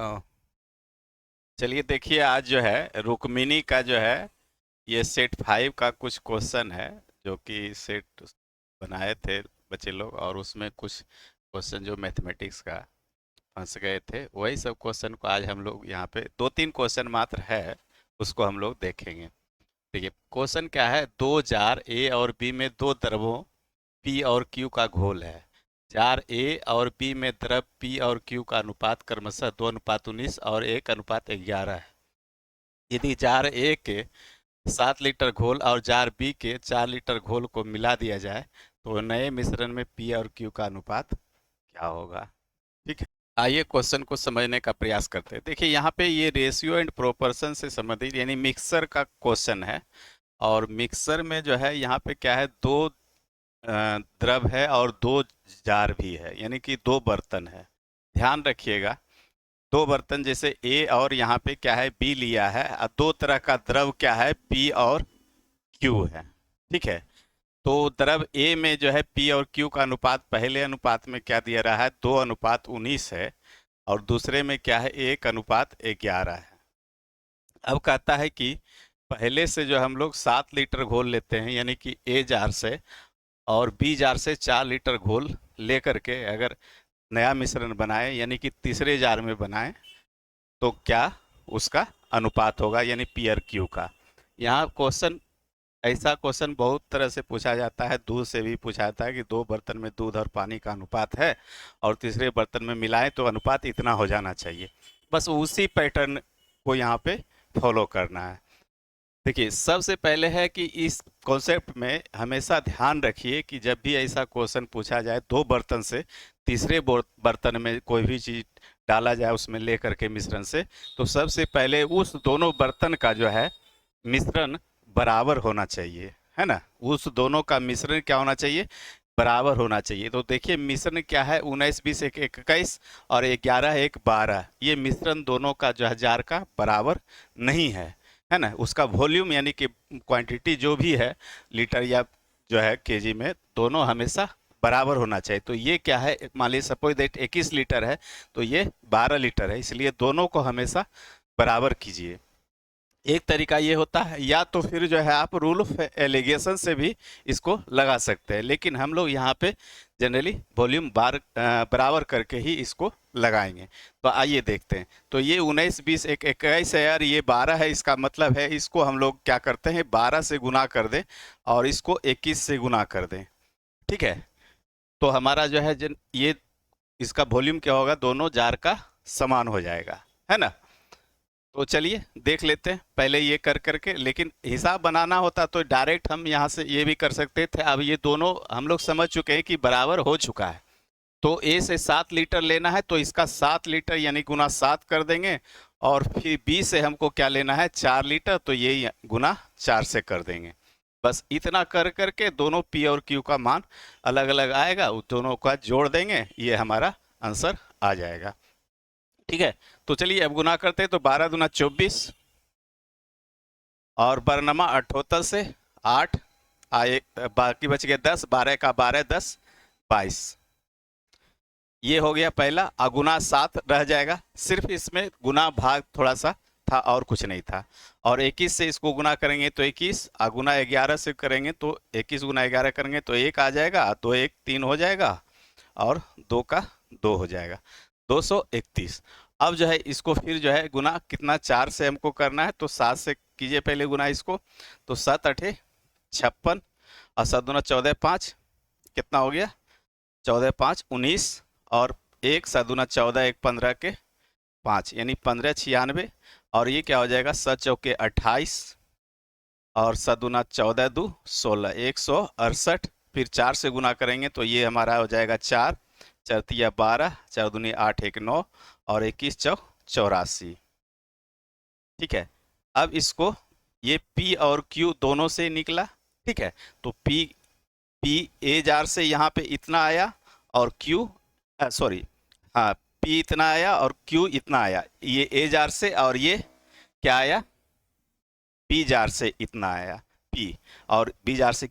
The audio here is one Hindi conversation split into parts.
अ, चलिए देखिए, आज जो है रुक्मिणी का जो है ये सेट 5 का कुछ क्वेश्चन है जो कि सेट बनाए थे बच्चे लोग, और उसमें कुछ क्वेश्चन जो मैथमेटिक्स का फंस गए थे, वही सब क्वेश्चन को आज हम लोग यहाँ पे दो तीन क्वेश्चन मात्र है, उसको हम लोग देखेंगे। देखिए क्वेश्चन क्या है, दो जार ए और बी में दो द्रवों पी और क्यू का घोल है। जार ए और बी में द्रव पी और क्यू का अनुपात क्रमशः 2:19 और 1:11 है। यदि जार ए के 7 लीटर घोल और जार बी के 4 लीटर घोल को मिला दिया जाए तो नए मिश्रण में पी और क्यू का अनुपात क्या होगा। ठीक है, आइए क्वेश्चन को समझने का प्रयास करते हैं। देखिए यहाँ पे ये रेशियो एंड प्रोपोर्शन से संबंधित यानी मिक्सर का क्वेश्चन है, और मिक्सर में जो है यहाँ पे क्या है, दो द्रव है और दो जार भी है, यानी कि दो बर्तन है। ध्यान रखिएगा, दो बर्तन जैसे ए और यहाँ पे क्या है बी लिया है, और दो तरह का द्रव क्या है पी और क्यू है। ठीक है, तो द्रव ए में जो है पी और क्यू का अनुपात पहले अनुपात में क्या दिया रहा है, 2:19 है, और दूसरे में क्या है 1:11 है। अब कहता है कि पहले से जो हम लोग 7 लीटर घोल लेते हैं, यानी कि ए जार से, और बी जार से 4 लीटर घोल लेकर के अगर नया मिश्रण बनाए, यानी कि तीसरे जार में बनाए, तो क्या उसका अनुपात होगा, यानी पी और क्यू का। यहाँ क्वेश्चन, ऐसा क्वेश्चन बहुत तरह से पूछा जाता है, दूध से भी पूछा जाता है कि दो बर्तन में दूध और पानी का अनुपात है और तीसरे बर्तन में मिलाएं तो अनुपात इतना हो जाना चाहिए। बस उसी पैटर्न को यहाँ पे फॉलो करना है। देखिए सबसे पहले है कि इस कॉन्सेप्ट में हमेशा ध्यान रखिए कि जब भी ऐसा क्वेश्चन पूछा जाए दो बर्तन से तीसरे बर्तन में कोई भी चीज़ डाला जाए उसमें ले करके मिश्रण से, तो सबसे पहले उस दोनों बर्तन का जो है मिश्रण बराबर होना चाहिए, है ना। उस दोनों का मिश्रण क्या होना चाहिए, बराबर होना चाहिए। तो देखिए मिश्रण क्या है, 19, 20, 21 और 11, 1, 12, ये मिश्रण दोनों का जो है जार का बराबर नहीं है ना। उसका वॉल्यूम यानी कि क्वांटिटी जो भी है लीटर या जो है केजी में, दोनों हमेशा बराबर होना चाहिए। तो ये क्या है, मान लीजिए सपोज दैट 21 लीटर है तो ये 12 लीटर है, इसलिए दोनों को हमेशा बराबर कीजिए। एक तरीका ये होता है, या तो फिर जो है आप रूल ऑफ एलिगेशन से भी इसको लगा सकते हैं, लेकिन हम लोग यहाँ पे जनरली वॉल्यूम बराबर करके ही इसको लगाएंगे। तो आइए देखते हैं। तो ये 19, 20, 21 है यार, ये 12 है, इसका मतलब है इसको हम लोग क्या करते हैं 12 से गुना कर दें और इसको 21 से गुना कर दें। ठीक है, तो हमारा जो है ये इसका वॉल्यूम क्या होगा, दोनों जार का समान हो जाएगा, है ना। तो चलिए देख लेते हैं पहले ये कर करके, लेकिन हिसाब बनाना होता तो डायरेक्ट हम यहाँ से ये भी कर सकते थे। अब ये दोनों हम लोग समझ चुके हैं कि बराबर हो चुका है, तो ए से 7 लीटर लेना है तो इसका 7 लीटर यानी गुना 7 कर देंगे, और फिर बी से हमको क्या लेना है 4 लीटर, तो ये गुना 4 से कर देंगे। बस इतना कर करके दोनों पी और क्यू का मान अलग अलग आएगा, उस दोनों का जोड़ देंगे, ये हमारा आंसर आ जाएगा। ठीक है, तो चलिए अब गुना करते हैं। तो 12 दूना 24 और बरनमा 78 से 8 आए, बाकी बच गए 10, 12 का 12, 10, 22। ये हो गया पहला। अगुना 7 रह जाएगा, सिर्फ इसमें गुना भाग थोड़ा सा था और कुछ नहीं था। और 21 से इसको गुना करेंगे तो 21, अगुना 11 से करेंगे तो 21 गुना 11 करेंगे तो 1 आ जाएगा, तो 1 3 हो जाएगा, और 2 का 2 हो जाएगा, 231। अब जो है इसको फिर जो है गुना कितना 4 से हमको करना है, तो 7 से कीजिए पहले गुना इसको। तो 7 8 56 और 7 दूना 14, 5 कितना हो गया, 14 5 19, और 1 7 दूना 14, 1 15 के 5 यानी 15 96। और ये क्या हो जाएगा, 7 चौके 28 और 7 दूना 14 2 16, 168। फिर 4 से गुना करेंगे तो ये हमारा हो जाएगा 4, 4 तिया 12, 4 दूनी 8 1 9, और 21 चौ 84। ठीक है, अब इसको ये P और Q दोनों से निकला। ठीक है, तो P ए जार से यहाँ पे इतना आया, और Q सॉरी, हाँ P इतना आया और Q इतना आया, ये ए जार से, और ये क्या आया P जार से इतना आया P, और B जार से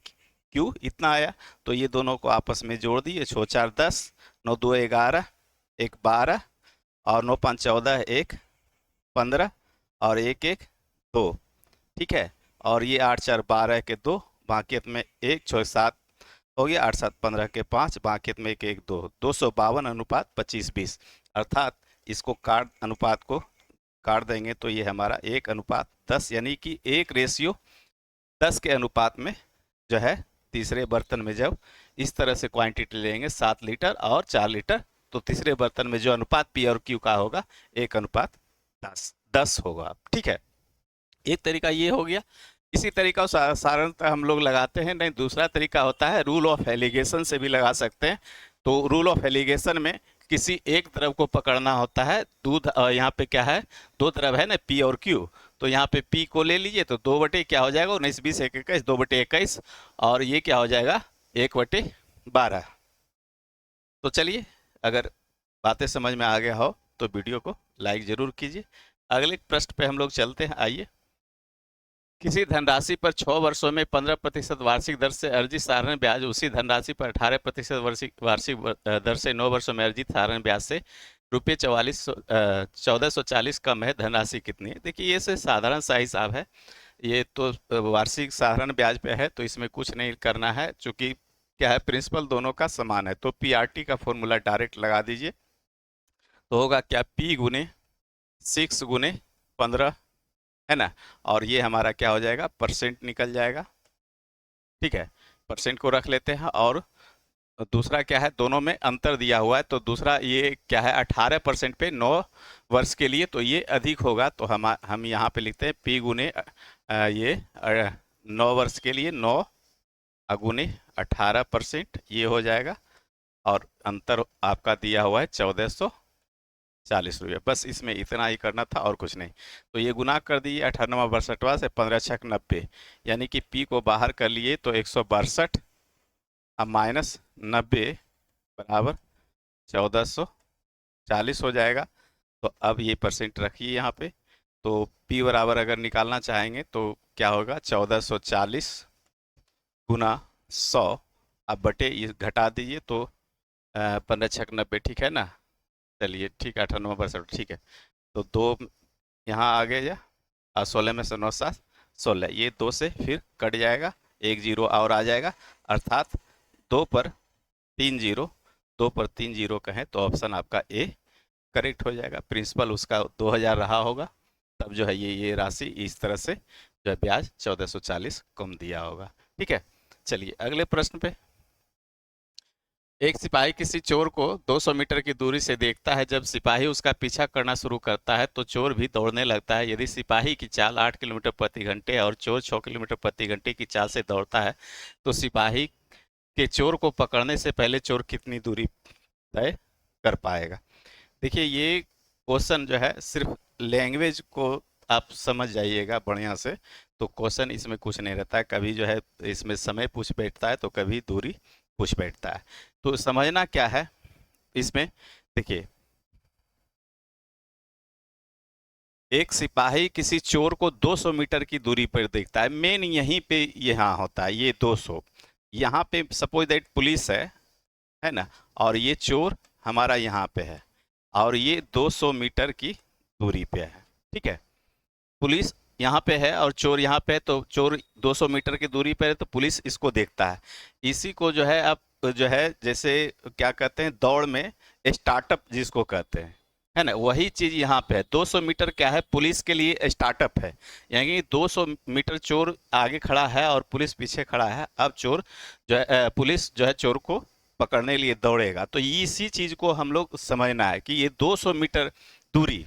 Q इतना आया। तो ये दोनों को आपस में जोड़ दिए, 6 4 10, 9 2 11, 1 12, और 9 5 14, 1 15 और 1 1 2, ठीक है। और ये 8 4 12 के 2, बाकी में 1 6 7 हो गया, 8 7 15 के 5, बाकी में 1 1 2, 252 अनुपात 25 20। अर्थात इसको काट अनुपात को काट देंगे तो ये हमारा 1:10, यानी कि 1:10 के अनुपात में जो है तीसरे बर्तन में जब इस तरह से क्वांटिटी लेंगे 7 लीटर और 4 लीटर, तो तीसरे बर्तन में जो अनुपात पी और क्यू का होगा 1:10 होगा, ठीक है। एक तरीका ये हो गया। इसी तरीका साधारणतः हम लोग लगाते हैं। नहीं, दूसरा तरीका होता है रूल ऑफ एलिगेशन से भी लगा सकते हैं। तो रूल ऑफ एलिगेशन में किसी एक तरफ को पकड़ना होता है। दूध यहाँ पे क्या है, दो तरफ है ना, पी और क्यू। तो यहाँ पे पी को ले लीजिए तो 2 क्या हो जाएगा, 19 20 1 21, 2/21, और ये क्या हो जाएगा 1/12। तो चलिए, अगर बातें समझ में आ गया हो तो वीडियो को लाइक जरूर कीजिए। अगले प्रश्न पे हम लोग चलते हैं। आइए, किसी धनराशि पर 6 वर्षों में 15% वार्षिक दर से अर्जित साधारण ब्याज उसी धनराशि पर 18% वार्षिक दर से 9 वर्षों में अर्जित साधारण ब्याज से रुपये 1440 कम है, धनराशि कितनी है। देखिए, ये से साधारण सा हिसाब है। ये तो वार्षिक साधारण ब्याज पे है, तो इसमें कुछ नहीं करना है, चूंकि क्या है, प्रिंसिपल दोनों का समान है। तो पीआरटी का फॉर्मूला डायरेक्ट लगा दीजिए। तो होगा क्या, पी गुने 6 गुने 15, है ना। और ये हमारा क्या हो जाएगा, परसेंट निकल जाएगा, ठीक है। परसेंट को रख लेते हैं। और दूसरा क्या है, दोनों में अंतर दिया हुआ है। तो दूसरा ये क्या है, 18% पे 9 वर्ष के लिए, तो ये अधिक होगा। तो हम यहाँ पे लिखते हैं पी गुने ये 9 वर्ष के लिए 9 अगुने 18%, ये हो जाएगा। और अंतर आपका दिया हुआ है 1440 रुपये। बस इसमें इतना ही करना था और कुछ नहीं। तो ये गुना कर दिए 98 62 से, 15 6 90, यानी कि पी को बाहर कर लिए तो 162, अब माइनस 90 बराबर 1440 हो जाएगा। तो अब ये परसेंट रखिए यहाँ पे। तो पी बराबर अगर निकालना चाहेंगे तो क्या होगा, 1440 गुना 100, अब बटे ये घटा दीजिए तो 15 6 90, ठीक है ना। चलिए ठीक है, 98 ठीक है। तो 2 यहाँ आ गया, और 16 में से 9 7 16, ये 2 से फिर कट जाएगा, 1 0 और आ जाएगा। अर्थात 2 पर 3 0, 2 पर 3 0 कहें तो ऑप्शन आपका ए करेक्ट हो जाएगा। प्रिंसिपल उसका 2000 रहा होगा, तब जो है ये राशि इस तरह से जो है ब्याज 1440 कम दिया होगा, ठीक है। चलिए अगले प्रश्न पे। एक सिपाही किसी चोर को 200 मीटर की दूरी से देखता है। जब सिपाही उसका पीछा करना शुरू करता है तो चोर भी दौड़ने लगता है। यदि सिपाही की चाल 8 किलोमीटर प्रति घंटे और चोर 6 किलोमीटर प्रति घंटे की चाल से दौड़ता है, तो सिपाही के चोर को पकड़ने से पहले चोर कितनी दूरी तय कर पाएगा। देखिए, ये क्वेश्चन जो है सिर्फ लैंग्वेज को आप समझ जाइएगा बढ़िया से, तो क्वेश्चन इसमें कुछ नहीं रहता है। कभी जो है इसमें समय पूछ बैठता है तो कभी दूरी पूछ बैठता है। तो समझना क्या है इसमें, देखिए, एक सिपाही किसी चोर को 200 मीटर की दूरी पर देखता है। मेन यहीं पे यहाँ होता है, ये 200, यहाँ पे सपोज दैट पुलिस है ना, और ये चोर हमारा यहाँ पे है, और ये 200 मीटर की दूरी पे है, ठीक है। पुलिस यहाँ पे है और चोर यहाँ पे है, तो चोर 200 मीटर की दूरी पे है, तो पुलिस इसको देखता है। इसी को जो है आप जो है जैसे क्या कहते हैं, दौड़ में स्टार्टअप जिसको कहते हैं, है ना, वही चीज यहाँ पे है। 200 मीटर क्या है, पुलिस के लिए स्टार्टअप है, यानी 200 मीटर चोर आगे खड़ा है और पुलिस पीछे खड़ा है। अब चोर जो है पुलिस जो है चोर को पकड़ने के लिए दौड़ेगा। तो इसी चीज को हम लोग समझना है कि ये 200 मीटर दूरी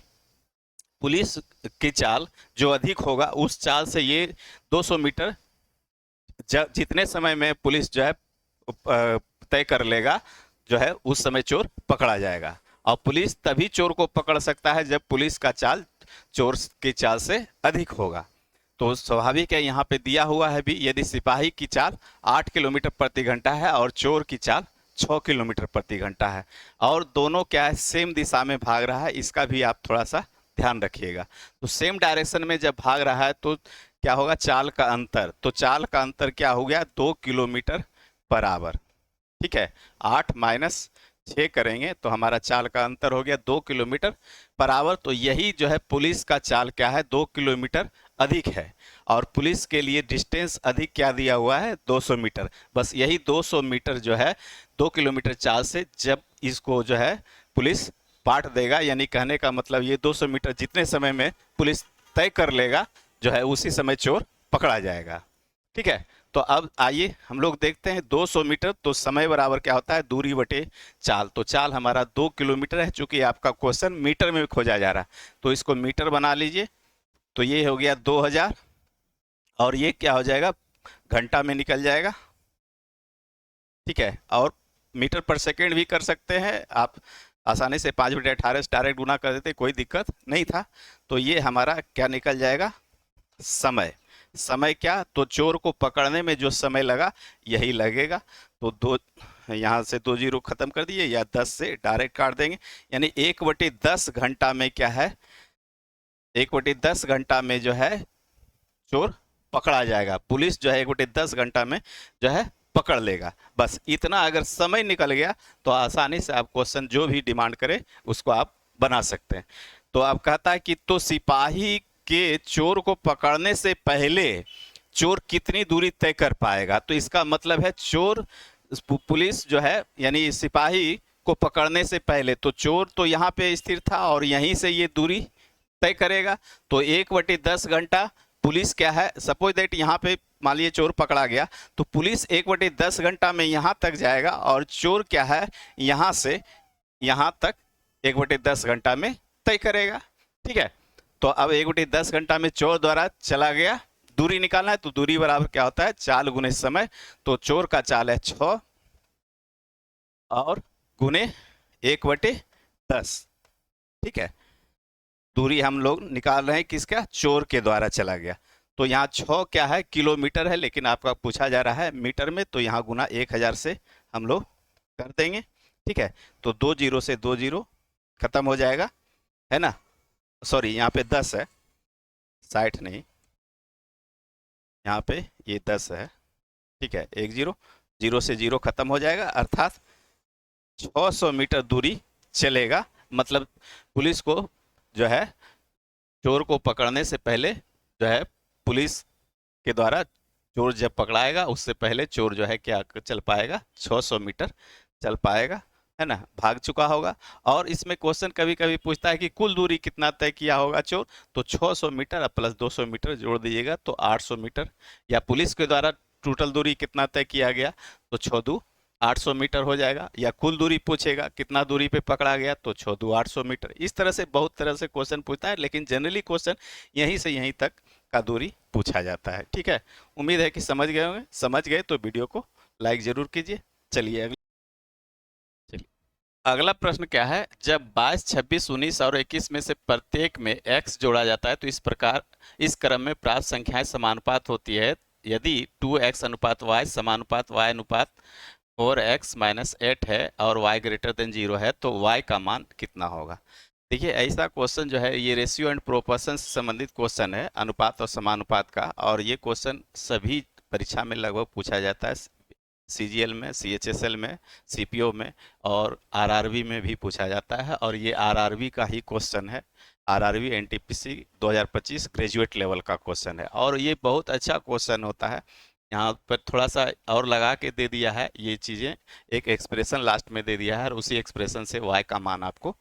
पुलिस की चाल जो अधिक होगा, उस चाल से ये 200 मीटर जितने समय में पुलिस जो है तय कर लेगा, जो है उस समय चोर पकड़ा जाएगा। और पुलिस तभी चोर को पकड़ सकता है जब पुलिस का चाल चोर की चाल से अधिक होगा। तो स्वाभाविक है, यहाँ पे दिया हुआ है भी, यदि सिपाही की चाल 8 किलोमीटर प्रति घंटा है और चोर की चाल 6 किलोमीटर प्रति घंटा है, और दोनों क्या है, सेम दिशा में भाग रहा है, इसका भी आप थोड़ा सा ध्यान रखिएगा। तो सेम डायरेक्शन में जब भाग रहा है तो क्या होगा, चाल का अंतर, तो चाल का अंतर क्या हो गया, 2 किलोमीटर पर आवर, ठीक है। 8 माइनस 6 करेंगे तो हमारा चाल का अंतर हो गया 2 किलोमीटर पर आवर। तो यही जो है पुलिस का चाल क्या है, 2 किलोमीटर अधिक है। और पुलिस के लिए डिस्टेंस अधिक क्या दिया हुआ है, 200 मीटर। बस यही 200 मीटर जो है 2 किलोमीटर चाल से जब इसको जो है पुलिस बांट देगा, यानी कहने का मतलब ये 200 मीटर जितने समय में पुलिस तय कर लेगा जो है उसी समय चोर पकड़ा जाएगा। ठीक है। तो अब आइए हम लोग देखते हैं 200 मीटर तो समय बराबर क्या होता है, दूरी बटे चाल। तो चाल हमारा 2 किलोमीटर है, चूंकि आपका क्वेश्चन मीटर में खोजा जा रहा है तो इसको मीटर बना लीजिए। तो ये हो गया 2000 और ये क्या हो जाएगा, घंटा में निकल जाएगा। ठीक है। और मीटर पर सेकेंड भी कर सकते हैं आप, आसानी से 5/18 से डायरेक्ट गुना कर देते, कोई दिक्कत नहीं था। तो ये हमारा क्या निकल जाएगा, समय। समय क्या, तो चोर को पकड़ने में जो समय लगा यही लगेगा। तो दो, यहाँ से 2 जीरो खत्म कर दिए, या 10 से डायरेक्ट काट देंगे, यानी 1/10 घंटा में क्या है, 1/10 घंटा में जो है चोर पकड़ा जाएगा। पुलिस जो है 1/10 घंटा में जो है पकड़ लेगा। बस इतना अगर समय निकल गया तो आसानी से आप क्वेश्चन जो भी डिमांड करे उसको आप बना सकते हैं। तो आप कहता है कि तो सिपाही के चोर को पकड़ने से पहले चोर कितनी दूरी तय कर पाएगा। तो इसका मतलब है चोर, पुलिस जो है यानी सिपाही को पकड़ने से पहले तो चोर तो यहाँ पे स्थिर था और यहीं से ये दूरी तय करेगा। तो 1/10 घंटा पुलिस क्या है, सपोज दैट यहाँ पे मान लीजिए चोर पकड़ा गया तो पुलिस 1/10 घंटा में यहाँ तक जाएगा और चोर क्या है यहाँ से यहाँ तक 1/10 घंटा में तय करेगा। ठीक है। तो अब 1/10 घंटा में चोर द्वारा चला गया, दूरी निकालना है तो दूरी बराबर क्या होता है, चाल गुने समय। तो चोर का चाल है 6 और गुने 1/10। ठीक है। दूरी हम लोग निकाल रहे हैं किसका, चोर के द्वारा चला गया। तो यहाँ 6 क्या है, किलोमीटर है, लेकिन आपका पूछा जा रहा है मीटर में, तो यहाँ गुना 1000 से हम लोग कर देंगे। ठीक है। तो 2 जीरो से 2 जीरो खत्म हो जाएगा, है ना। सॉरी यहाँ पे 10 है, 60 नहीं, यहाँ पे ये 10 है। ठीक है। 1 जीरो, जीरो से जीरो खत्म हो जाएगा, अर्थात 600 मीटर दूरी चलेगा। मतलब पुलिस को जो है चोर को पकड़ने से पहले जो है पुलिस के द्वारा चोर जब पकड़ाएगा उससे पहले चोर जो है क्या चल पाएगा, 600 मीटर चल पाएगा, है ना, भाग चुका होगा। और इसमें क्वेश्चन कभी कभी पूछता है कि कुल दूरी कितना तय किया होगा चोर, तो 600 मीटर प्लस 200 मीटर जोड़ दीजिएगा तो 800 मीटर। या पुलिस के द्वारा टोटल दूरी कितना तय किया गया तो 6×2 800 मीटर हो जाएगा। या कुल दूरी पूछेगा कितना दूरी पे पकड़ा गया तो 6×2 800 मीटर। इस तरह से बहुत तरह से क्वेश्चन पूछता है, लेकिन जनरली क्वेश्चन यहीं से यहीं तक का दूरी पूछा जाता है। ठीक है। उम्मीद है कि समझ गए होंगे, समझ गए तो वीडियो को लाइक जरूर कीजिए। चलिए चलिए अगला प्रश्न क्या है, जब 22, 26, 19 और 21 में से प्रत्येक में x जोड़ा जाता है तो इस प्रकार इस क्रम में प्राप्त संख्याएं समानुपात होती है। यदि 2x अनुपात y समानुपात y अनुपात 4x-8 है और y ग्रेटर देन 0 है तो y का मान कितना होगा। देखिए ऐसा क्वेश्चन जो है ये रेशियो एंड प्रोपोर्शन से संबंधित क्वेश्चन है, अनुपात और समानुपात का। और ये क्वेश्चन सभी परीक्षा में लगभग पूछा जाता है, सीजीएल में, सीएचएसएल में, सीपीओ में और आरआरबी में भी पूछा जाता है। और ये आरआरबी का ही क्वेश्चन है, आरआरबी एनटीपीसी 2025 ग्रेजुएट लेवल का क्वेश्चन है और ये बहुत अच्छा क्वेश्चन होता है। यहाँ पर थोड़ा सा और लगा के दे दिया है ये चीज़ें, एक एक्सप्रेशन लास्ट में दे दिया है और उसी एक्सप्रेशन से y का मान आपको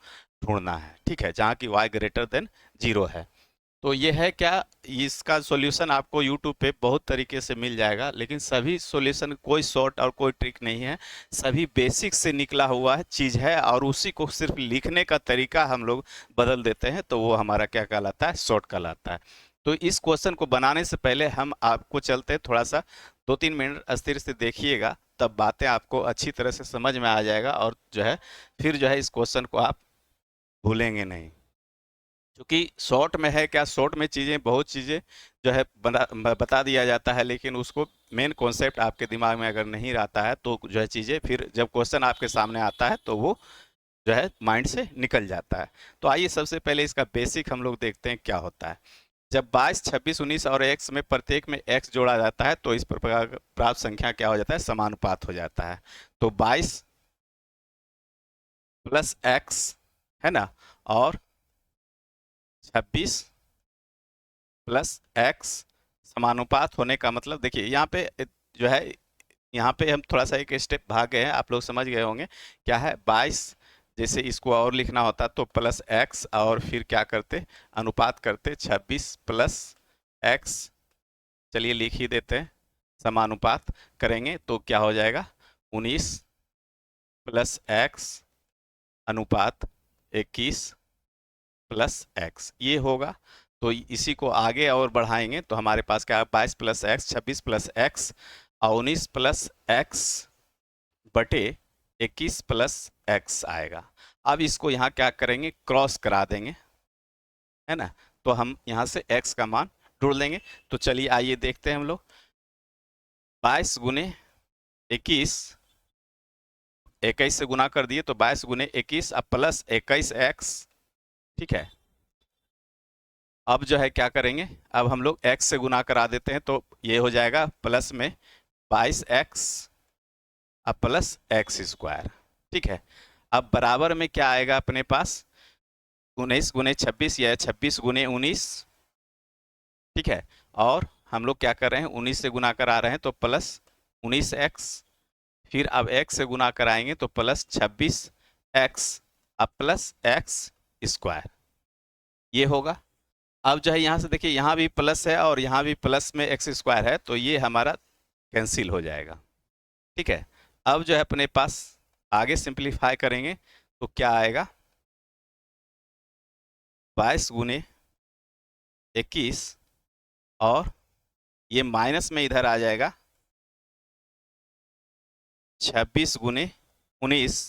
ढूंढना है। ठीक है। जहाँ की y ग्रेटर देन 0 है। तो ये है क्या, इसका सॉल्यूशन आपको YouTube पे बहुत तरीके से मिल जाएगा, लेकिन सभी सॉल्यूशन कोई शॉर्ट और कोई ट्रिक नहीं है, सभी बेसिक से निकला हुआ है चीज़ है और उसी को सिर्फ लिखने का तरीका हम लोग बदल देते हैं तो वो हमारा क्या कहलाता है, शॉर्ट कहलाता है। तो इस क्वेश्चन को बनाने से पहले हम आपको चलते थोड़ा सा 2-3 मिनट अस्थिर से देखिएगा, तब बातें आपको अच्छी तरह से समझ में आ जाएगा और जो है फिर जो है इस क्वेश्चन को आप भूलेंगे नहीं। क्योंकि शॉर्ट में है क्या, शॉर्ट में चीज़ें बहुत चीज़ें जो है बता दिया जाता है, लेकिन उसको मेन कॉन्सेप्ट आपके दिमाग में अगर नहीं रहता है तो जो है चीज़ें फिर जब क्वेश्चन आपके सामने आता है तो वो जो है माइंड से निकल जाता है। तो आइए सबसे पहले इसका बेसिक हम लोग देखते हैं क्या होता है। जब 22, 26, 19 और x में प्रत्येक में x जोड़ा जाता है तो इस प्रकार प्राप्त संख्या क्या हो जाता है, समानुपात हो जाता है। तो 22 प्लस एक्स, है ना, और 26 प्लस एक्स समानुपात होने का मतलब देखिए यहाँ पे जो है, यहाँ पे हम थोड़ा सा एक स्टेप भाग गए हैं, आप लोग समझ गए होंगे क्या है 22। जैसे इसको और लिखना होता तो प्लस एक्स और फिर क्या करते, अनुपात करते 26 प्लस एक्स। चलिए लिख ही देते हैं, समानुपात करेंगे तो क्या हो जाएगा 19 प्लस एक्स अनुपात 21 प्लस एक्स, ये होगा। तो इसी को आगे और बढ़ाएंगे तो हमारे पास क्या है 22 प्लस एक्स, 26 प्लस एक्स और 19 प्लस एक्स बटे 21 प्लस एक्स आएगा। अब इसको यहाँ क्या करेंगे, क्रॉस करा देंगे, है ना, तो हम यहाँ से x का मान ढूंढ लेंगे। तो चलिए आइए देखते हैं हम लोग, 22 गुने 21, 21 से गुना कर दिए तो 22 गुने 21 अब प्लस 21x, ठीक है। अब जो है क्या करेंगे, अब हम लोग x से गुना करा देते हैं तो ये हो जाएगा प्लस में 22x अब प्लस एक्स स्क्वायर, ठीक है। अब बराबर में क्या आएगा अपने पास 19 गुने 26 या 26 गुने 19, ठीक है। और हम लोग क्या कर रहे हैं 19 से गुना करा रहे हैं तो प्लस 19x, फिर अब x से गुना कराएंगे तो प्लस 26x अब प्लस एक्स स्क्वायर, ये होगा। अब जो है यहाँ से देखिए यहाँ भी प्लस है और यहाँ भी प्लस में एक्स स्क्वायर है तो ये हमारा कैंसिल हो जाएगा, ठीक है। अब जो है अपने पास आगे सिंप्लीफाई करेंगे तो क्या आएगा 22 गुने 21 और ये माइनस में इधर आ जाएगा 26 गुने 19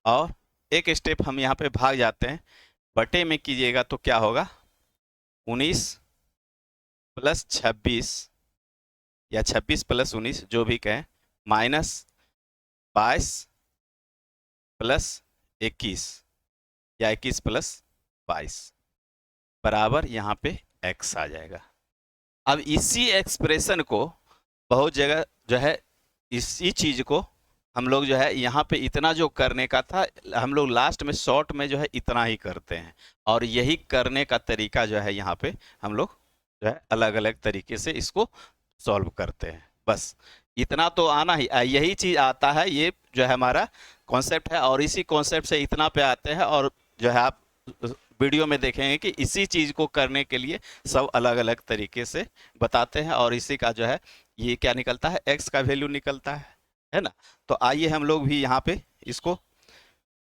और एक स्टेप हम यहाँ पे भाग जाते हैं, बटे में कीजिएगा तो क्या होगा 19 प्लस 26 या 26 प्लस 19 जो भी कहें माइनस 22 प्लस 21 या 21 प्लस 22 बराबर यहाँ पे x आ जाएगा। अब इसी एक्सप्रेशन को बहुत जगह जो है इसी चीज को हम लोग जो है यहाँ पे इतना जो करने का था हम लोग लास्ट में शॉर्ट में जो है इतना ही करते हैं, और यही करने का तरीका जो है यहाँ पे हम लोग जो है अलग अलग तरीके से इसको सॉल्व करते हैं। बस इतना तो आना ही, यही चीज आता है, ये जो है हमारा कॉन्सेप्ट है और इसी कॉन्सेप्ट से इतना पे आते हैं। और जो है आप वीडियो में देखेंगे कि इसी चीज को करने के लिए सब अलग अलग तरीके से बताते हैं और इसी का जो है ये क्या निकलता है x का वैल्यू निकलता है ना। तो आइए हम लोग भी यहाँ पे इसको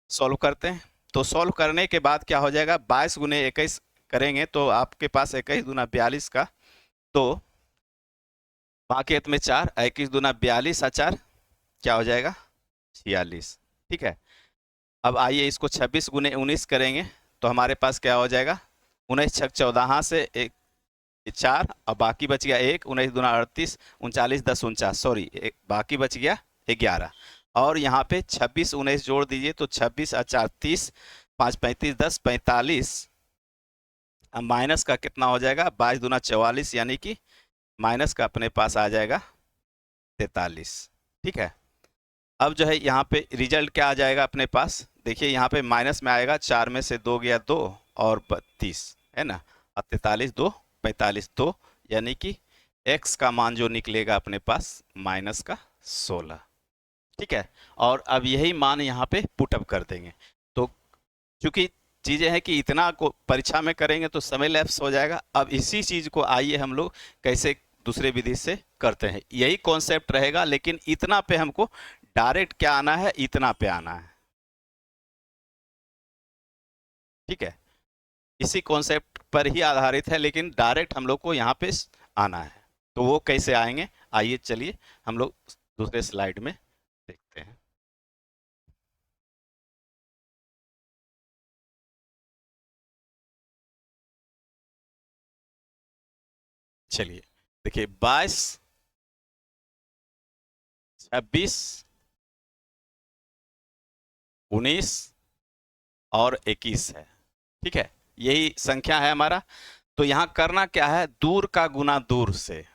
सॉल्व करते हैं। तो सॉल्व करने के बाद क्या हो जाएगा 22 गुने 21 करेंगे तो आपके पास 21 दूना 42 का, तो बाकी में 4 21 दूना 42 और 4 क्या हो जाएगा 46, ठीक है। अब आइए इसको 26 गुने 19 करेंगे तो हमारे पास क्या हो जाएगा 19 छक 14 से एक 4 और बाकी बच गया 1, 19 दूना 38, 39 10 49, सॉरी बाकी बच गया 11 और यहाँ पे 26 19 जोड़ दीजिए तो 26 और 4 30, 5 35 10 45, अब माइनस का कितना हो जाएगा 22 दूना 44 यानी कि माइनस का अपने पास आ जाएगा 43, ठीक है। अब जो है यहाँ पे रिजल्ट क्या आ जाएगा अपने पास, देखिए यहाँ पे माइनस में आएगा 4 में से 2 गया 2 और 32 है ना, अब 43 2 45 2 यानी कि x का मान जो निकलेगा अपने पास माइनस का 16, ठीक है। और अब यही मान यहाँ पे पुटअप कर देंगे। तो चूंकि चीजें हैं कि इतना को परीक्षा में करेंगे तो समय लैप्स हो जाएगा। अब इसी चीज को आइए हम लोग कैसे दूसरे विधि से करते हैं, यही कॉन्सेप्ट रहेगा लेकिन इतना पे हमको डायरेक्ट क्या आना है, इतना पे आना है, ठीक है। इसी कॉन्सेप्ट पर ही आधारित है लेकिन डायरेक्ट हम लोग को यहाँ पे आना है। तो वो कैसे आएंगे, आइए चलिए हम लोग दूसरे स्लाइड में देखते हैं। चलिए देखिए 22 26 19 और 21 है, ठीक है, यही संख्या है हमारा। तो यहाँ करना क्या है, दूर का गुना दूर से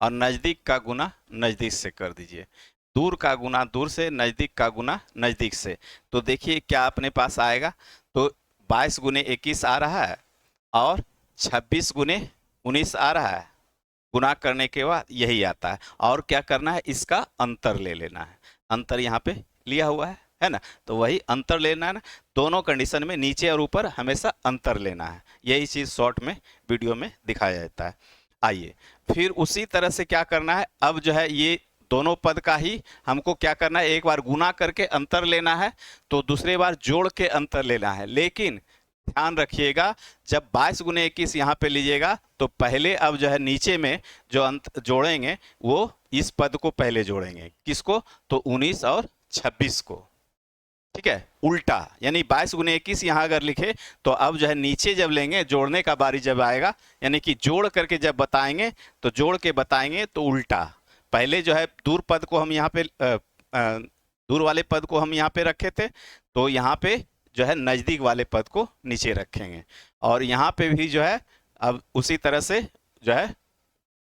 और नजदीक का गुना नजदीक से कर दीजिए। दूर का गुना दूर से, नज़दीक का गुना नज़दीक से। तो देखिए क्या अपने पास आएगा, तो 22 गुने 21 आ रहा है और 26 गुने 19 आ रहा है। गुना करने के बाद यही आता है, और क्या करना है, इसका अंतर ले लेना है। अंतर यहाँ पे लिया हुआ है ना, तो वही अंतर लेना है ना। दोनों कंडीशन में नीचे और ऊपर हमेशा अंतर लेना है, यही चीज़ शॉर्ट में वीडियो में दिखाया जाता है। आइए फिर उसी तरह से क्या करना है, अब जो है ये दोनों पद का ही हमको क्या करना है, एक बार गुना करके अंतर लेना है, तो दूसरे बार जोड़ के अंतर लेना है। लेकिन ध्यान रखिएगा, जब 22 गुने 21 यहाँ पे लीजिएगा तो पहले अब जो है नीचे में जो अंत जोड़ेंगे वो इस पद को पहले जोड़ेंगे। किसको, तो 19 और 26 को। ठीक है, उल्टा, यानी 22 गुने 21 यहाँ अगर लिखे तो अब जो है नीचे जब लेंगे जोड़ने का बारी जब आएगा, यानी कि जोड़ करके जब बताएंगे तो जोड़ के बताएंगे तो उल्टा। पहले जो है दूर पद को हम यहाँ पे दूर वाले पद को हम यहाँ पे रखे थे, तो यहाँ पे जो है नज़दीक वाले पद को नीचे रखेंगे। और यहाँ पे भी जो है अब उसी तरह से जो है,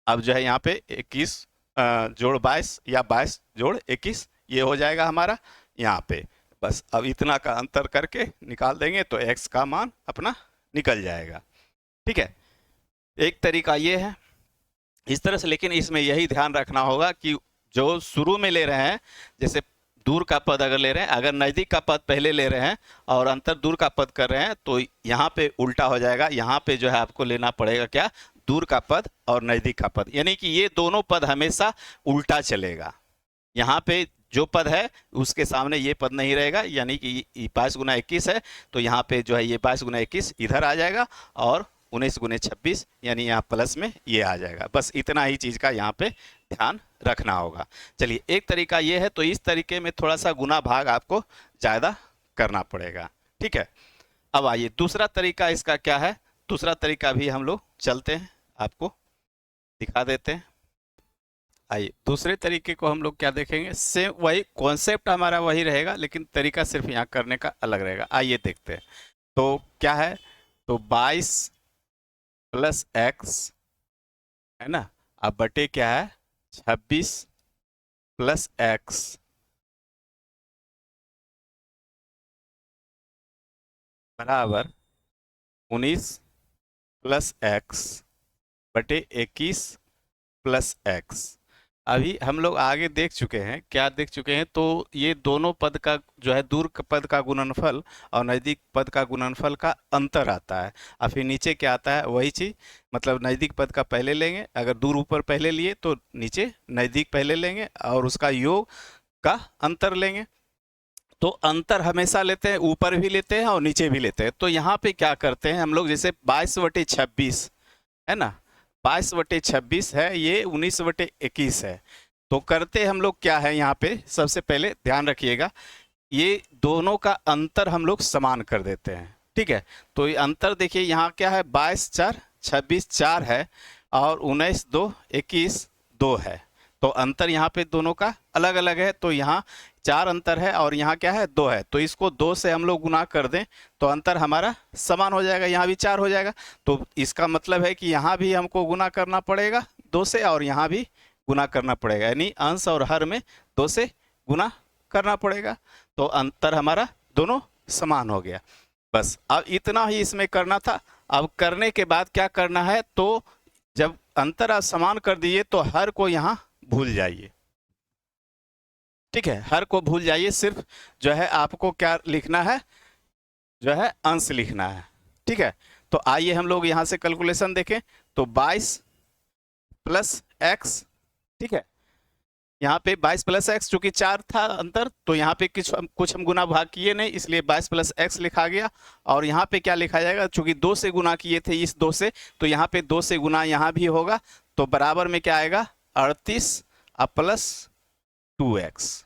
अब जो है यहाँ पे 21 जोड़ 22 या 22 जोड़ 21 ये हो जाएगा हमारा यहाँ पे। बस अब इतना का अंतर करके निकाल देंगे तो x का मान अपना निकल जाएगा। ठीक है, एक तरीका ये है इस तरह से। लेकिन इसमें यही ध्यान रखना होगा कि जो शुरू में ले रहे हैं, जैसे दूर का पद अगर ले रहे हैं, अगर नज़दीक का पद पहले ले रहे हैं और अंतर दूर का पद कर रहे हैं तो यहाँ पे उल्टा हो जाएगा। यहाँ पे जो है आपको लेना पड़ेगा क्या, दूर का पद और नज़दीक का पद, यानी कि ये दोनों पद हमेशा उल्टा चलेगा। यहाँ पे जो पद है उसके सामने ये पद नहीं रहेगा, यानी कि 22 गुना 21 है तो यहाँ पे जो है ये 22 गुना 21 इधर आ जाएगा और 19 गुने 26 यानी यहाँ प्लस में ये आ जाएगा। बस इतना ही चीज़ का यहाँ पे ध्यान रखना होगा। चलिए, एक तरीका ये है, तो इस तरीके में थोड़ा सा गुना भाग आपको ज़्यादा करना पड़ेगा। ठीक है, अब आइए दूसरा तरीका इसका क्या है, दूसरा तरीका भी हम लोग चलते हैं, आपको दिखा देते हैं। आइए दूसरे तरीके को हम लोग क्या देखेंगे, सेम वही कॉन्सेप्ट हमारा वही रहेगा लेकिन तरीका सिर्फ यहाँ करने का अलग रहेगा। आइए देखते हैं, तो क्या है, तो 22 प्लस एक्स है ना, अब बटे क्या है 26 प्लस एक्स बराबर 19 प्लस एक्स बटे 21 प्लस एक्स। अभी हम लोग आगे देख चुके हैं, क्या देख चुके हैं, तो ये दोनों पद का जो है दूर पद का गुणनफल और नज़दीक पद का गुणनफल का अंतर आता है। और फिर नीचे क्या आता है, वही चीज़, मतलब नज़दीक पद का पहले लेंगे, अगर दूर ऊपर पहले लिए तो नीचे नज़दीक पहले लेंगे और उसका योग का अंतर लेंगे। तो अंतर हमेशा लेते हैं, ऊपर भी लेते हैं और नीचे भी लेते हैं। तो यहाँ पे क्या करते हैं हम लोग, जैसे 22/26 है ना, 22/26 है, ये 19/21 है। तो करते हम लोग क्या है, यहाँ पे सबसे पहले ध्यान रखिएगा, ये दोनों का अंतर हम लोग समान कर देते हैं। ठीक है, तो ये अंतर देखिए यहाँ क्या है, 22×4 26 4 है और 19×2 21 2 है। तो अंतर यहाँ पे दोनों का अलग अलग है, तो यहाँ 4 अंतर है और यहाँ क्या है 2 है। तो इसको 2 से हम लोग गुना कर दें तो अंतर हमारा समान हो जाएगा, यहाँ भी 4 हो जाएगा। तो इसका मतलब है कि यहाँ भी हमको गुना करना पड़ेगा 2 से और यहाँ भी गुना करना पड़ेगा, यानी अंश और हर में 2 से गुना करना पड़ेगा। तो अंतर हमारा दोनों समान हो गया। बस अब इतना ही इसमें करना था। अब करने के बाद क्या करना है, तो जब अंतर आप समान कर दिए तो हर को यहाँ भूल जाइए। ठीक है, हर को भूल जाइए, सिर्फ जो है आपको क्या लिखना है, जो है अंश लिखना है। ठीक है, तो आइए हम लोग यहाँ से कैलकुलेशन देखें, तो 22 प्लस एक्स, ठीक है, यहाँ पे 22 प्लस एक्स, चूंकि 4 था अंतर तो यहाँ पे कुछ हम गुना भाग किए नहीं, इसलिए 22 प्लस एक्स लिखा गया। और यहाँ पे क्या लिखा जाएगा, चूंकि 2 से गुना किए थे इस 2 से, तो यहाँ पे 2 से गुना यहाँ भी होगा, तो बराबर में क्या आएगा 38 प्लस 2x।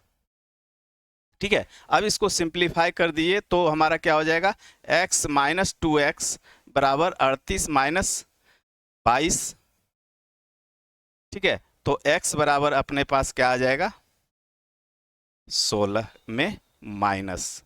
ठीक है, अब इसको सिंप्लीफाई कर दिए तो हमारा क्या हो जाएगा, x माइनस 2x बराबर 38 माइनस 22। ठीक है, तो x बराबर अपने पास क्या आ जाएगा 16 में माइनस,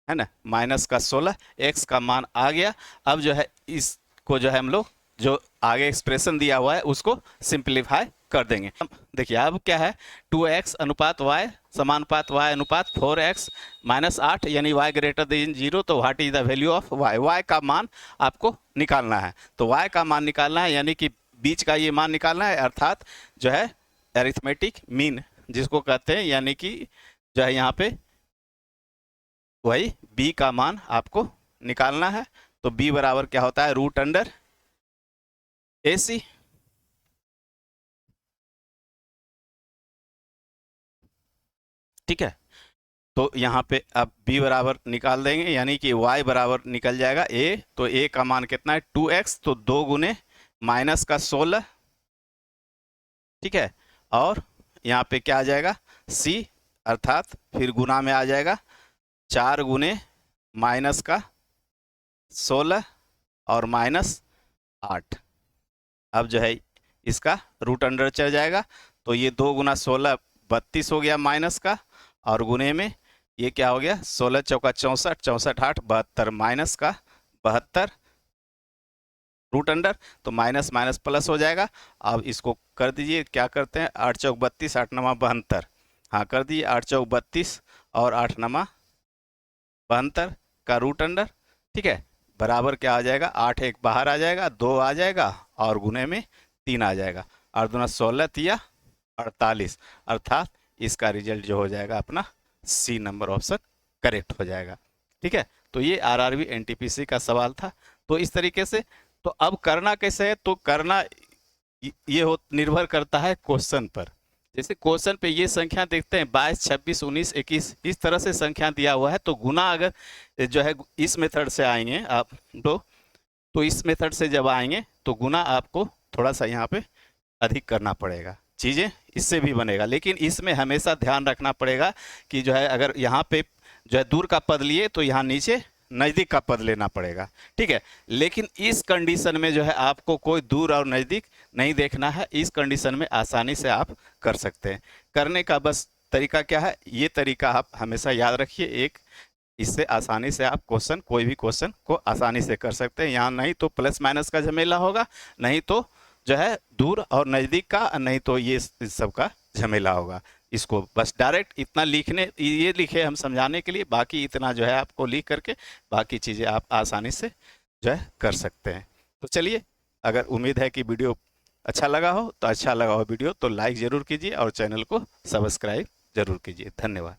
है ना, माइनस का 16, x का मान आ गया। अब जो है इसको जो है हम लोग जो आगे एक्सप्रेशन दिया हुआ है उसको सिंप्लीफाई कर देंगे। देखिए अब क्या है, 2x अनुपात y समानुपात y अनुपात 4x माइनस 8 यानी y ग्रेटर देन 0। तो what is the value of y, y का मान आपको निकालना है। तो y का मान निकालना है यानी कि बीच का ये मान निकालना है, अर्थात जो है अरिथमेटिक मीन जिसको कहते हैं, यानी कि जो है यहाँ पे वही b का मान आपको निकालना है। तो b बराबर क्या होता है, रूट अंडर AC। ठीक है, तो यहाँ पे अब b बराबर निकाल देंगे यानी कि y बराबर निकल जाएगा a। तो a का मान कितना है 2x, तो 2 गुने माइनस का 16। ठीक है, और यहाँ पे क्या आ जाएगा c, अर्थात फिर गुना में आ जाएगा 4 गुने माइनस का 16 और माइनस 8। अब जो है इसका रूट अंडर चल जाएगा। तो ये 2 गुना 16 32 हो गया माइनस का, और गुने में ये क्या हो गया 16 चौका 64, 64 8 72 माइनस का 72 रूट अंडर। तो माइनस माइनस प्लस हो जाएगा। अब इसको कर दीजिए, क्या करते हैं 8 चौक 32 8 नमा 72। हाँ कर दीजिए 8 चौक 32 और 8 नमा 72 का रूट अंडर। ठीक है, बराबर क्या आ जाएगा 8 एक बाहर आ जाएगा, 2 आ जाएगा और गुने में 3 आ जाएगा, और दूना 16 तिया 48, अर्थात इसका रिजल्ट जो हो जाएगा अपना सी नंबर ऑप्शन करेक्ट हो जाएगा। ठीक है, तो ये आरआरबी एनटीपीसी का सवाल था। तो इस तरीके से, तो अब करना कैसे है, तो करना ये हो निर्भर करता है क्वेश्चन पर। जैसे क्वेश्चन पे ये संख्या देखते हैं 22 26 19 21 इस तरह से संख्या दिया हुआ है, तो गुना अगर जो है इस मेथड से आएंगे आप तो इस मेथड से जब आएंगे तो गुना आपको थोड़ा सा यहाँ पे अधिक करना पड़ेगा, चीज़ें इससे भी बनेगा। लेकिन इसमें हमेशा ध्यान रखना पड़ेगा कि जो है अगर यहाँ पे जो है दूर का पद लिए तो यहाँ नीचे नज़दीक का पद लेना पड़ेगा। ठीक है, लेकिन इस कंडीशन में जो है आपको कोई दूर और नज़दीक नहीं देखना है। इस कंडीशन में आसानी से आप कर सकते हैं। करने का बस तरीका क्या है, ये तरीका आप हमेशा याद रखिए एक, इससे आसानी से आप क्वेश्चन कोई भी क्वेश्चन को आसानी से कर सकते हैं। यहाँ नहीं तो प्लस माइनस का झमेला होगा, नहीं तो जो है दूर और नज़दीक का, नहीं तो ये सब का झमेला होगा। इसको बस डायरेक्ट इतना लिखने, ये लिखे हम समझाने के लिए, बाकी इतना जो है आपको लिख करके बाकी चीज़ें आप आसानी से जो है कर सकते हैं। तो चलिए, अगर उम्मीद है कि वीडियो अच्छा लगा हो, तो अच्छा लगा हो वीडियो तो लाइक ज़रूर कीजिए और चैनल को सब्सक्राइब ज़रूर कीजिए। धन्यवाद।